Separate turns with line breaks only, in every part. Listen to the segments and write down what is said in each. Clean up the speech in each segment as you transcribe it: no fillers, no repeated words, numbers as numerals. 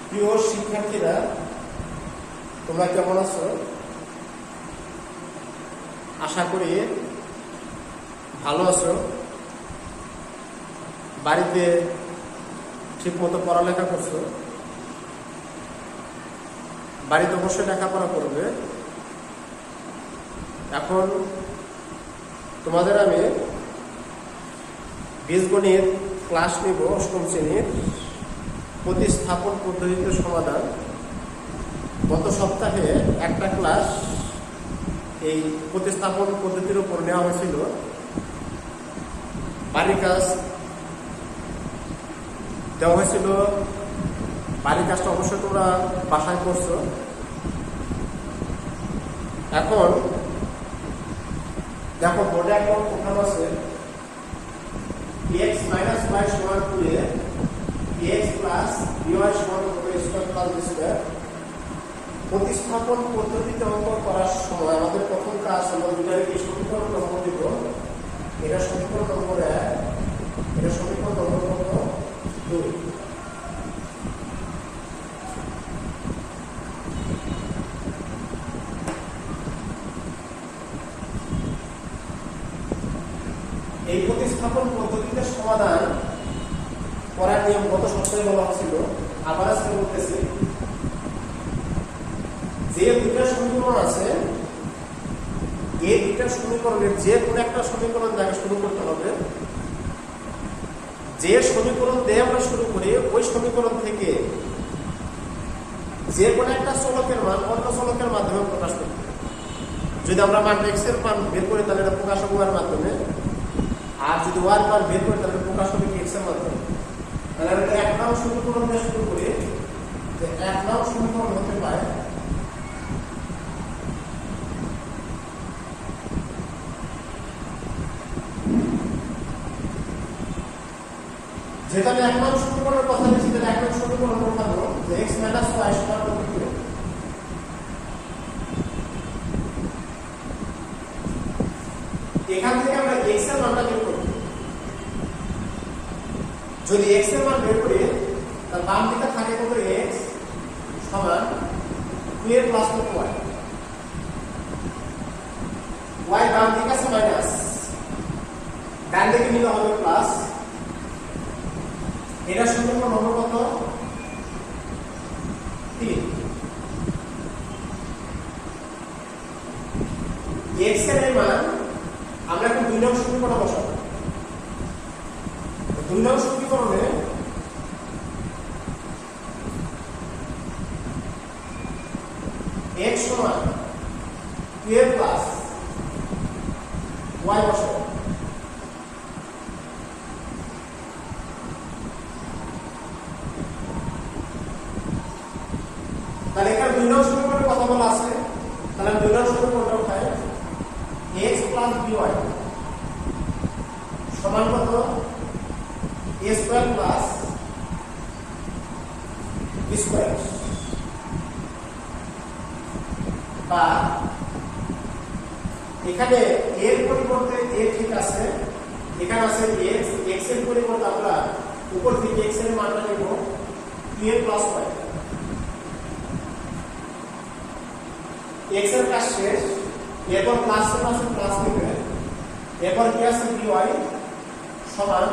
প্রিয় শিক্ষার্থীরা, তোমরা কেমন আছো? আশা করি ভালো আছো। বাড়িতে ঠিক মতো পড়ালেখা করছো। বাড়িতে অবশ্যই লেখাপড়া করবে। এখন তোমাদের আমি বীজগণিত ক্লাস নিব, অষ্টম শ্রেণীর প্রতিস্থাপন পদ্ধতিতে সমাধান। গত সপ্তাহে একটা ক্লাস এই প্রতিস্থাপন পদ্ধতির উপর নেওয়া হয়েছিল। বাড়ির কাজ দেওয়া হয়েছিল। বাড়ির কাজটা অবশ্যই তোমরা বাসায় করছো। এখন দেখো, বোর্ডে এখন প্রোগ্রাম আছে x - y সমান 2a, x প্লাস by সমান স্কয়ার প্লাস b স্কয়ার। প্রতিস্থাপন পদ্ধতিতে অঙ্ক করার সময় আমাদের প্রথম কাজ হলো দুটাকে সমীকরণ নম্বর দিব। এটা সমীকরণ নম্বর 1, এটা সমীকরণ নম্বর 2। এই প্রতিস্থাপন পদ্ধতিতে সমাধান করার নিয়ম গত সপ্তাহে বলা হয়েছিল, আবার আজকে বলতেছি। যে দুটা সমীকরণ আছে, এই দুটা সমীকরণের যে কোনো একটা সমীকরণ থেকে শুরু করতে হবে। যে সমীকরণ দিয়ে আমরা শুরু করি, ওই সমীকরণ থেকে যে কোনো একটা চলকের মান অন্য চলকের মাধ্যমে প্রকাশ করতে হবে। যদি আমরা মান x এর মান বের করি তাহলে এটা প্রকাশ হবে y এর মাধ্যমে, আর যদি y এর মান বের করি তাহলে প্রকাশ হবে x এর মাধ্যমে। তাহলে আমরা এক নং সমীকরণ দিয়ে শুরু করি। যে এক নং সমীকরণ হতে পারে যেটা আমি এক নং সমীকরণের কথা বলছি, তাহলে এক নং সমীকরণ দেখাবো যে x - y সমান কত। এখান থেকে আমরা x এর মানটা বের করব। যদি x এর মান বের করি তাহলে বাম দিকে থাকে কত, x সমান 2a প্লাস y। y বাম দিকে আছে মাইনাস, ডান দিকে নিলে হবে প্লাস। এটা সমীকরণ নম্বর কত, 3। x এর মান আমরা এখন 2 নং সমীকরণে বসাবো। 2 নং সমীকরণে x সমান 2a প্লাস y বসাবো। তাহলে এখানে 2 নং সমীকরণের কথা বলা আছে। তাহলে আমি 2 নং সমীকরণটা উঠাই। x প্লাস by সমান কত, a square plus b square. বা এখানে a এর পরিবর্তে a ঠিক আছে, এখানে আছে x, x এর পরিবর্তে আমরা উপর থেকে x এর মানটা নেব 2a প্লাস y। x এর কাজ শেষ। এরপর প্লাস প্লাস দিবে। এরপর কি আছে, by সমান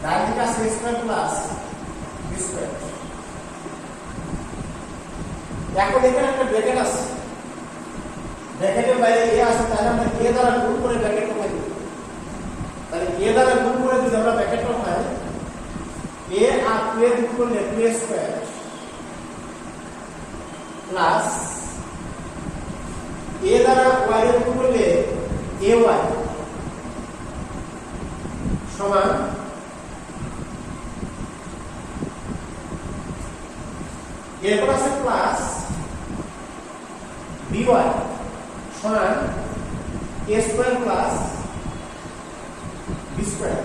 ডান দিকে আছে a square plus b square. এখন এখানে একটা ব্র্যাকেট আছে, ব্র্যাকেটের বাইরে a আছে, তাহলে আমরা a দ্বারা গুণ করে ব্র্যাকেট কমাই দেব। তাহলে a দ্বারা গুণ করে যদি আমরা ব্র্যাকেট কমাই, a আর 2a গুণ করলে 2a স্কয়ার প্লাস a দ্বারা y এর গুণ করলে ay সমান এরপর আছে প্লাস by সমান a square plus b square.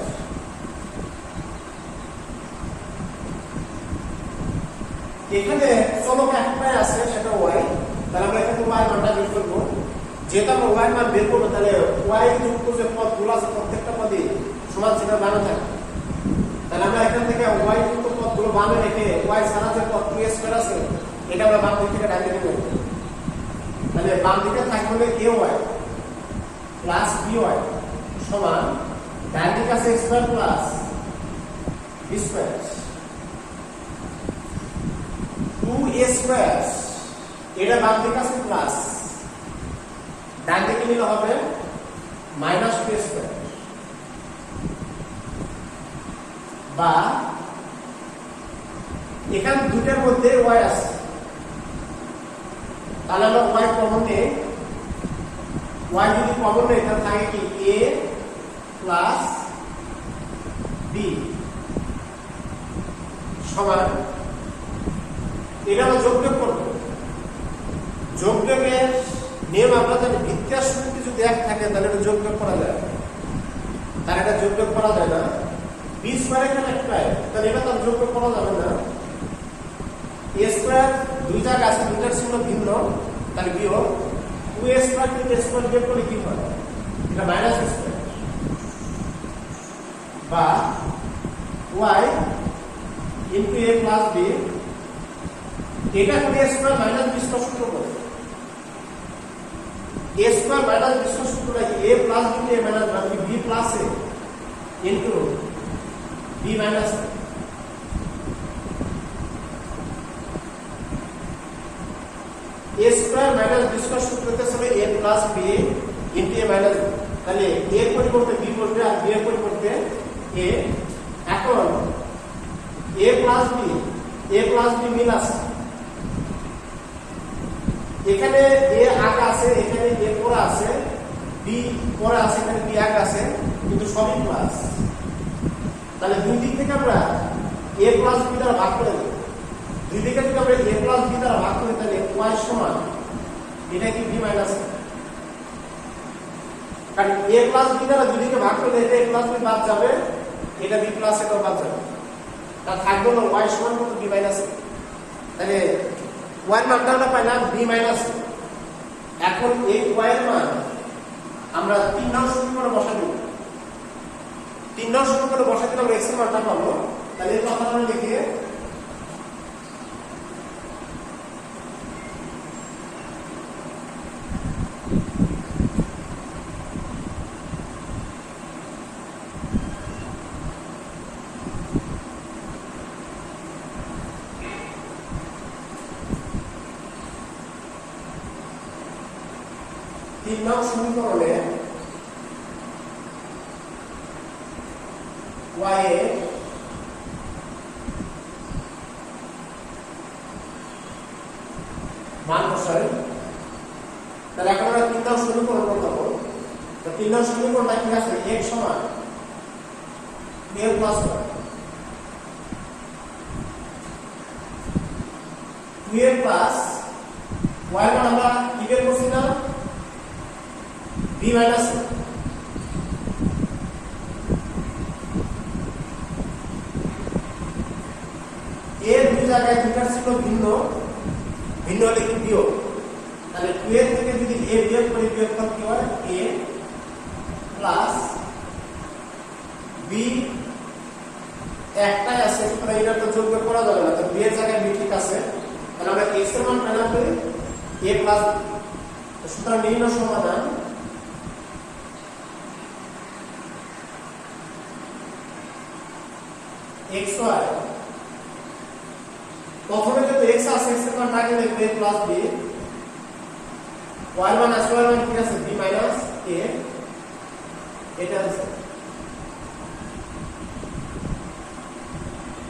এখানে চলক একটাই আছে, সেটা y। তাহলে আমরা এখানে y মানটা বের করব। যেহেতু আমরা y মান বের করব, তাহলে y যুক্ত যে পদগুলো আছে প্রত্যেকটা পদই সমান চিহ্ন বামে থাকে। তাহলে আমরা এখান থেকে y যুক্ত পদগুলো বামে রেখে y ছাড়া যে পদ 2a স্কয়ার স্কয়ার আছে এটা আমরা বাম দিক থেকে ডান দিকে নেব তাহলে বাম দিকে থাকবে ay প্লাস by সমান ডান দিকে আছে x square plus b square 2a square এটা বাম দিকে আছে প্লাস ডান দিকে নিলে হবে মাইনাস 2a স্কয়ার বা এখানে দুটার মধ্যে y আছে তাহলে আমরা y কমন নেই y যদি কমন নেই তাহলে থাকে কি a প্লাস b সমান এটা আমরা যোগবিয়োগ করব যোগবিয়োগের নিয়ম আমরা জানি ভিত্তির সূত্রে যদি এক থাকে তাহলে এটা যোগবিয়োগ করা যায় তাহলে এটা যোগবিয়োগ করা যায় না b স্কয়ার এখানে একটা তাহলে এটা তো যোগবিয়োগ করা যাবে না a স্কয়ার দুই জায়গা আছে দুইটার চিহ্ন ভিন্ন তাহলে বিয়োগ 2a স্কয়ার থেকে a স্কয়ার বিয়োগ করলে কি হয় এটা মাইনাস স্কয়ার বা y into a plus b এটা করে a square minus b square সূত্র করে a square minus b square সূত্রটা কি a plus b a minus b plus a into b minus a square minus b square সূত্রতে হবে a plus b into a minus b তাহলে a এর পরিবর্তে b বসবে আর b এর পরিবর্তে a এখন a প্লাস b মিল আছে এখানে a আগে আছে এখানে a পরে আছে b পরে আছে এখানে b আগে আছে কিন্তু সবই প্লাস তাহলে দুই দিক থেকে আমরা a প্লাস b দ্বারা ভাগ করে দেব দুই দিকে যদি আমরা a প্লাস b দ্বারা ভাগ করি তাহলে y সমান এটা কি b মাইনাস কারণ a প্লাস b দ্বারা দুই দিকে ভাগ করলে এটা a প্লাস b বাদ যাবে এটা b প্লাস এটাও বাদ যাবে তা থাকবে না y সমান কত b মাইনাস তাহলে y এর মানটা আমরা পাইলাম b মাইনাস এখন এই y এর মান আমরা 3 নং সমীকরণে বসাই দেব 3 নং সমীকরণে বসাই দিলে আমরা x এর মানটা পাবো তাহলে এই কথাটা আমরা লিখি তিন নং সমীকরণে y এর মান বসাই তাহলে এখন আমরা তিন নং সমীকরণ করব তো তিন নং সমীকরণটা কি আছে x সমান a plus 2a plus y মান আমরা কি বের করছি না b মাইনাস a দুই জায়গায় দুইটার ছিল ভিন্ন হলে কি বিয়োগ তাহলে 2 এর থেকে যদি a বিয়োগ করি বিয়োগফল কি হয় a প্লাস b একটাই আছে তাহলে এটা তো যোগ করা যাবে না তো b এর জায়গায় b ঠিক আছে তাহলে আমরা x এর মান পেলাম a প্লাস সুতরাং নির্ণয় সমাধান xy প্রথমে যেহেতু x আছে x এর মান না গেলে a প্লাস b y মান আছে y মান কি আছে b মাইনাস a এটা আছে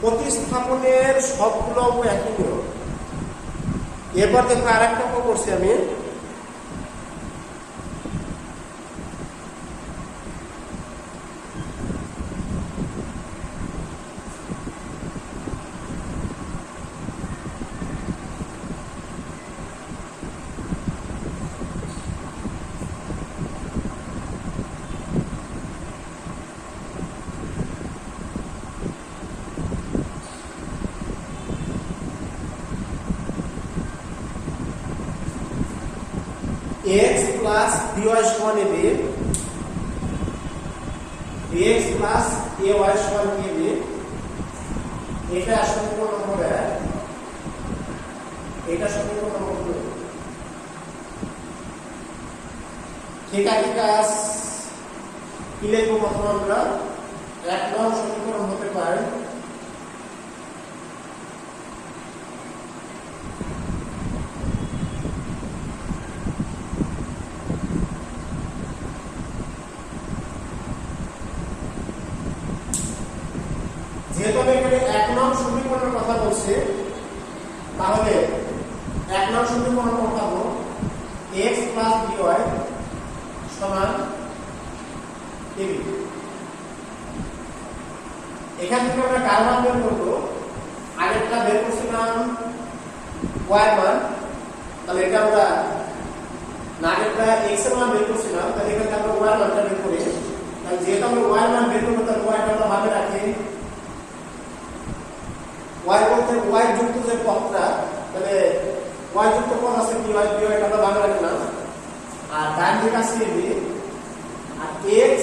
প্রতিস্থাপনের সবগুলো একই নিয়ম এবার দেখো আরেকটা করছি আমি x plus by সমান ab x plus ay সমান ab এটা সম্পূর্ণ হবে এটা সমীকরণ নম্বর 2। ঠিক আছে কাজ কি লিখবো প্রথমে আমরা 1 নং সমীকরণ হতে পারে যেহেতু আমি এখানে 1 নং সমীকরণের কথা বলছি তাহলে 1 নং সমীকরণ পাবো x + by সমান ab। এখান থেকে আমরা কার মান বের করব? আগেরটা বের করছিলাম y এর মান, তাহলে এটা আমরা না আগেরটা x এর মান বের করছিলাম, তাহলে এখান থেকে আমরা y এর মানটা বের করি। তাহলে যেহেতু আমরা y এর মান বের করব তাহলে y টা আমরা ভাবে রাখি। y বলতে y যুক্ত যে পদটা, তাহলে y যুক্ত পদ আছে কি y by এটা আমরা ভাবে রাখলাম। আর ডান দিকে আছে ab আর x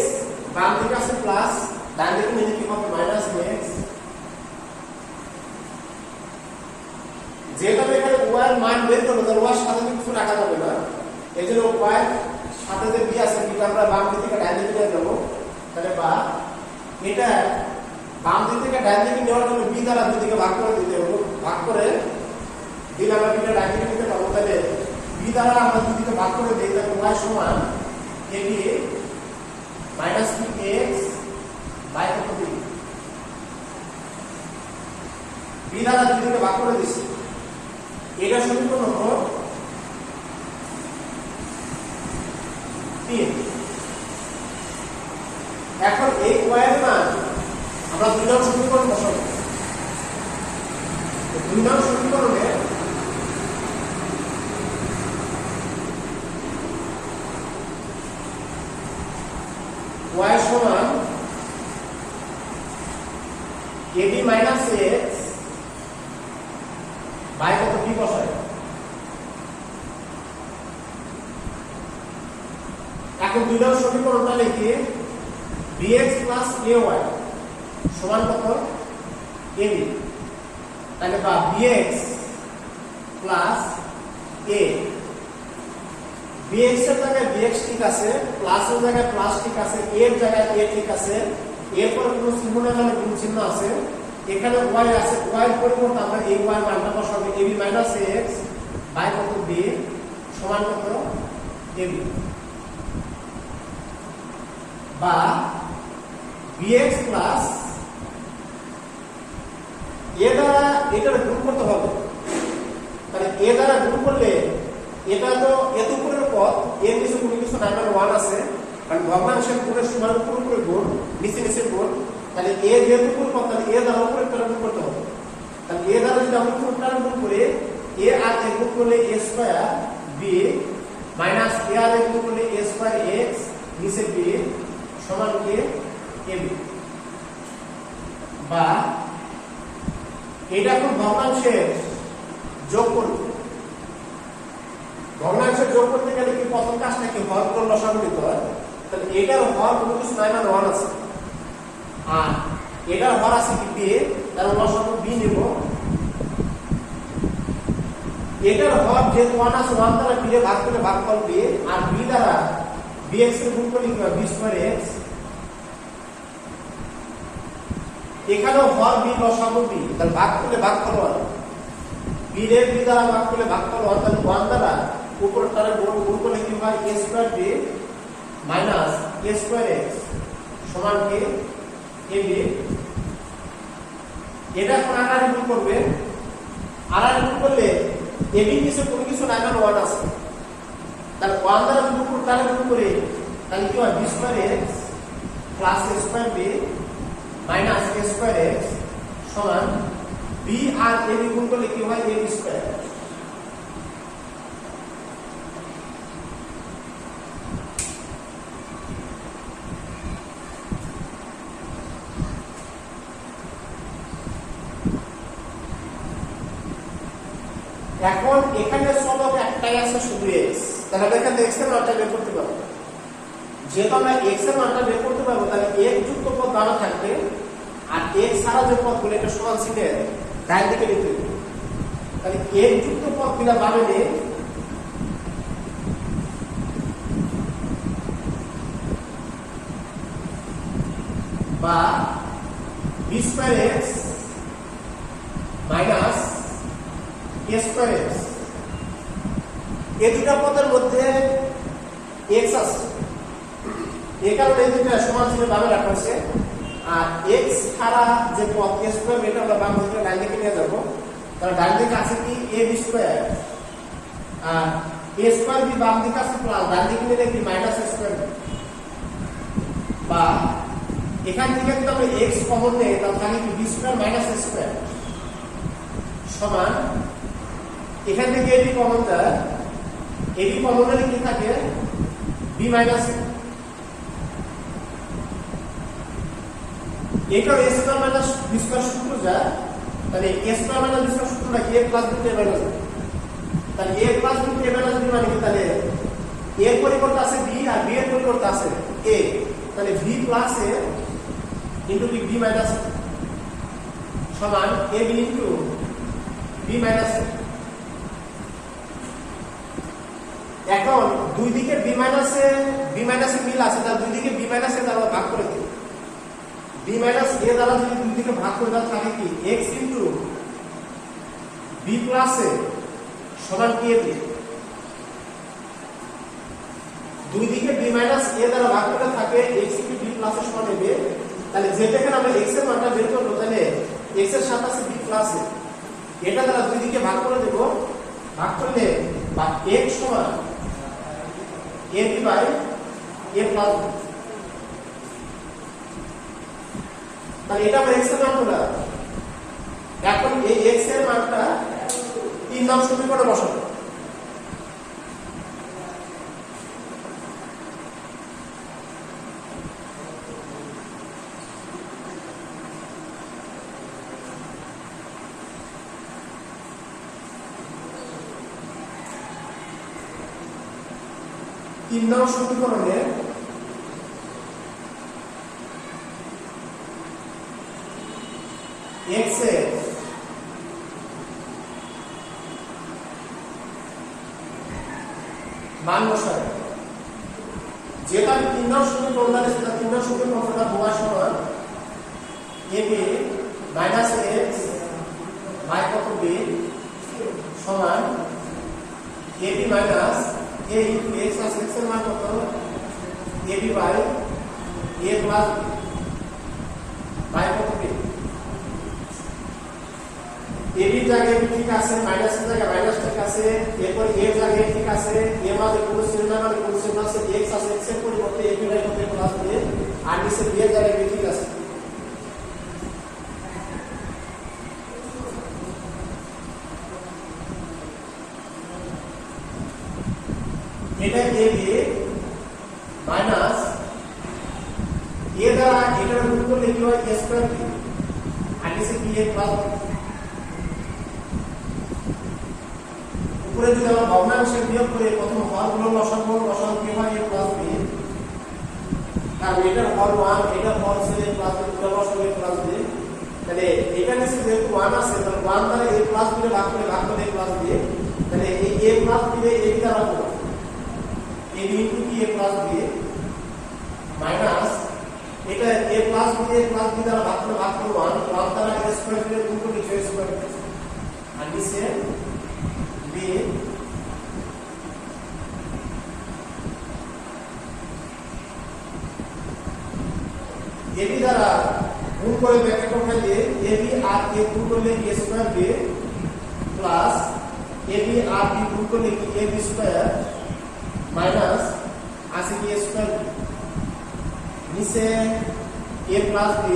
বাম দিকে আছে প্লাস, ডান দিকে নিচে কি হবে মাইনাস x। যেটা এখানে y এর মান বের করব তাহলে y এর সাথে কিছু রাখা যাবে না, এজন্য y এর সাথে যে b আছে বিটা আমরা বাম দিক থেকে ডান দিকে নিয়ে যাব। তাহলে বা এটা বাম দিক থেকে ডান দিকে নেওয়ার জন্য b দ্বারা দুই দিকে ভাগ করে দিতে হবে, ভাগ করে দিলে আমরা বিটা ডান দিকে নিতে পারবো। তাহলে b দ্বারা আমরা দুই দিকে ভাগ করে দেই, তাহলে y সমান ab মাইনাস x বাই কত b। b দ্বারা দুই দিকে ভাগ করে দিছি, এটা সমীকরণ হলো 3। এখন এই y এর মান আমরা 2 নং সমীকরণ বসাবো। 2 নং সমীকরণে y সমান ab মাইনাস x বাই কত b বসাই। এখন 2 নং সমীকরণটা লিখি bx plus ay সমান কত ab। তাহলে বা bx plus a, bx এর জায়গায় bx ঠিক আছে, প্লাস এর জায়গায় প্লাস ঠিক আছে, a এর জায়গায় a ঠিক আছে, এরপর কোনো চিহ্ন না জানা গুণ চিহ্ন আছে, এখানে y আছে, y এর পরিবর্তে আমরা এই y এর মানটা বসাবো ab minus x বাই কত b সমান কত ab। বা bx plus a দ্বারা এটার গুণ করতে হবে। তাহলে a দ্বারা গুণ করলে এটা তো এত উপরের পদ, এর নিচে কোনো কিছু নাই, মানে 1 আছে, কারণ ভগ্নাংশের গুণের সমান উপরে গুণ নিচে নিচে গুণ। তাহলে a যেহেতু উপর পদ, তাহলে a দ্বারা উপরে গুণ করতে হবে। তাহলে a দ্বারা যদি আমরা উপরে গুণ করি, a আর a গুণ করলে a square b minus a আর a গুণ করলে a স্কয়ার x নিচে b সমান কি ab। বা এটা কোন ভগ্নাংশের যোগ করব, ভগ্নাংশের যোগ করতে গেলে কি প্রথম কাজটা কি হর গুণ লসাগু নিতে হয়। তাহলে এটার হর কোনো কিছু নাই, মানে 1 আছে, আর এটার হর আছে কি b, তাহলে লসাগু b নেব। এটার হর যেহেতু 1 আছে, 1 দ্বারা b এর ভাগ করলে ভাগফল b, আর b দ্বারা bx এর গুণ করলে কি হয় b স্কয়ার x। এখানেও হর b লসাগু b, তাহলে ভাগ করলে ভাগফল 1, b এর b দ্বারা ভাগ করলে ভাগফল 1, তাহলে 1 দ্বারা উপরটারে গুণ করলে কি হয় a square b minus a square x সমান কি ab। এটা এখন আকারে গুণ করবে, আর গুণ করলে ab নিচে কোনো কিছু নাই, মানে 1 আছে, তাহলে 1 দ্বারা গুণ করে তাহলে গুণ করে তাহলে কি হয় b square x plus a square b minus a square x সমান b আর ab গুণ করলে কি হয় ab স্কয়ার। এখন এখানে চলক একটাই আছে শুধু x, তাহলে আমরা এখানে x এর মানটা বের করতে পারবো। যেহেতু আমরা x এর মানটা বের করতে পারবো, তাহলে x যুক্ত পদ বানা থাকবে, আর x ছাড়া যে পদগুলো এটা সমান চিহ্নে ডান দিকে লিখতে হবে। তাহলে এর যুক্ত পদ গুলা বামে নেই, বা বি স্কয়ার এক্স মাইনাস এ স্কয়ার এক্স, এই দুটা পদের মধ্যে এক্স আছে, এই কারণে এই দুটা সমান চিহ্ন বামে রাখা হয়েছে। আর এক্স ছাড়া যে পদ এ স্কয়ার, এটা আমরা বাম দিকে ডান দিকে নিয়ে যাবো। তাহলে ডান দিকে আছে কি A B square, R A square B বাম দিকে আছে প্লাস, ডান দিকে নিলে কি মাইনাস এ স্কয়ার, বা এখান থেকে যদি আমরা x কমন নেই তাহলে থাকে কি b square minus a square সমান, এখান থেকে ab কমন যায়, ab কমন হলে কি থাকে b মাইনাস a, এটা a square minus b square সূত্র যায়। তাহলে a square minus b square সূত্রটা কি a plus b a minus b, তাহলে a plus b a minus b মানে কি, তাহলে a এর পরিবর্তে আছে b আর b এর পরিবর্তে আছে a, তাহলে b plus a into b minus সমান ab into b minus a। এখন দুই দিকে b minus a মিল আছে, তার দুই দিকে b minus a দ্বারা ভাগ করে দিই, b minus a দ্বারা যদি দুই দিকে ভাগ করে দাও থাকে কি x into b plus a সমান কি ab, দুই দিকে b minus a দ্বারা ভাগ করে থাকে x into b plus a সমান ab। তাহলে যেটাকে আমরা x এর মানটা বের করব, তাহলে x এর সাথে আছে b প্লাস a, এটা দ্বারা দুই দিকে ভাগ করে দেব, ভাগ করলে বা x সমান ab by a plus b, তাহলে এটা আমরা x এর মান পেলাম। এখন এই x এর মানটা 3 নং সমীকরণে বসাবো। তিন নং সমীকরণে x এর মান বসায়, যেটা তিন নং সমীকরণ আছে সেটা তিন নং সমীকরণটা হওয়া সমান ab মাইনাস x বাই কত b সমান ab minus a into x আর x এর মান কত ab by a plus b by কত b, ab জায়গায় ঠিক আছে, মাইনাস এর জায়গায় মাইনাস ঠিক আছে, এরপর a জায়গায় ঠিক আছে, a মানে কোন চিহ্ন মানে কোন চিহ্ন আছে, x আছে, x এর পরিবর্তে ab বাই কত প্লাস b, আর নিচে b এর জায়গায় ঠিক আছে। এটা ab মাইনাস a দ্বারা এটার গুণ করলে কি হয় a স্কয়ার b, আর নিচে b a প্লাস, উপরে যদি আমরা ভগ্নাংশে বিয়োগ করে প্রথম হরগুলো লসাগু কি হয় a প্লাস b, কারণ এটার হর 1 এটা হর ছিল a প্লাস b, পুরো লসাগু a প্লাস b, তাহলে এটা নিচে যেহেতু 1 আছে তাহলে 1 দ্বারা a প্লাস b ভাগ করে a প্লাস b, তাহলে এই a প্লাস b এই দ্বারা হবে a into b a plus b minus এটা a plus b দ্বারা ভাগ করে 1 দ্বারা a স্কয়ার দিয়ে গুণ করে a স্কয়ার, আর নিচে b ab দ্বারা গুণ করে ব্র্যাকেট উঠাইলে ab আর a গুণ করলে a square b plus ab আর b গুণ করলে কি ab স্কয়ার মাইনাস আছে কি a স্কয়ার নিচে a plus b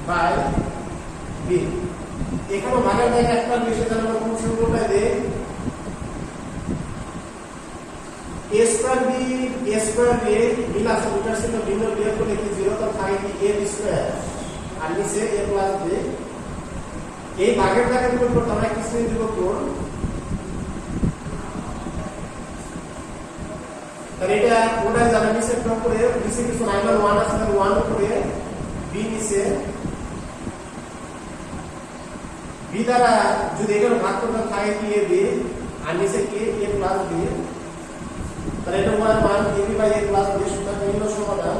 by b, এখানে ভাগের জায়গা একটা বেশি তাহলে আমরা কোন সূত্রটা দেই a স্কয়ার b মিল আছে, দুটার সাথে ভিন্ন বিয়োগ করলে কি 0 তো থাকে কি a স্কয়ার, আর নিচে a প্লাস b, এই ভাগের জায়গা বিয়োগ করতে আমরা কিছু দিব কোন, তাহলে এটা ওটা যাবে নিচে ড্রপ করে নিচে কিছু নাইবার 1 আছে তাহলে 1 উপরে b নিচে b বি দ্বারা যদি এটার ভাগ করতে থাকে কি এ বি আর নিচে কি এ প্লাস বি, তাহলে এটা মান A B by A plus B সুতরাং নিম্ন সমাধান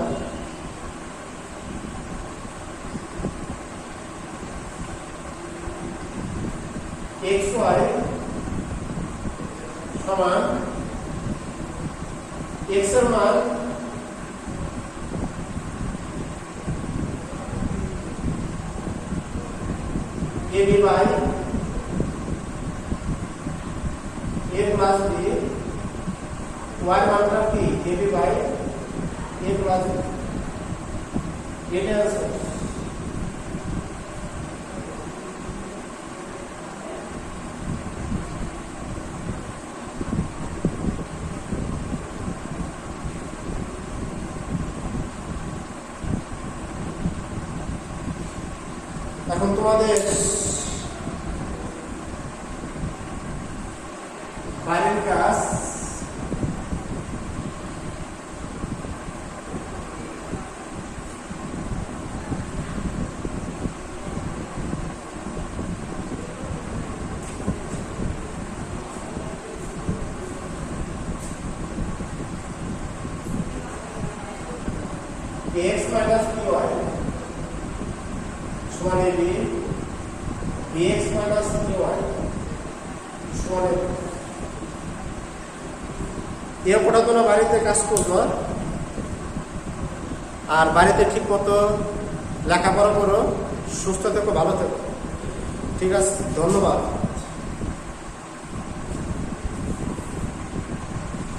xy সমান x এর মান ab by a plus b, y মানটা কি ab by a plus b, এটা আছে। এখন তোমাদের বাইরের কাজ x minus ky সমান ab, bx minus ky সমান ab। এই অঙ্কটা তোমরা বাড়িতে কাজ করবো আর বাড়িতে ঠিক মতো লেখাপড়া করো, সুস্থ থেকো, ভালো থেকো। ঠিক আছে, ধন্যবাদ।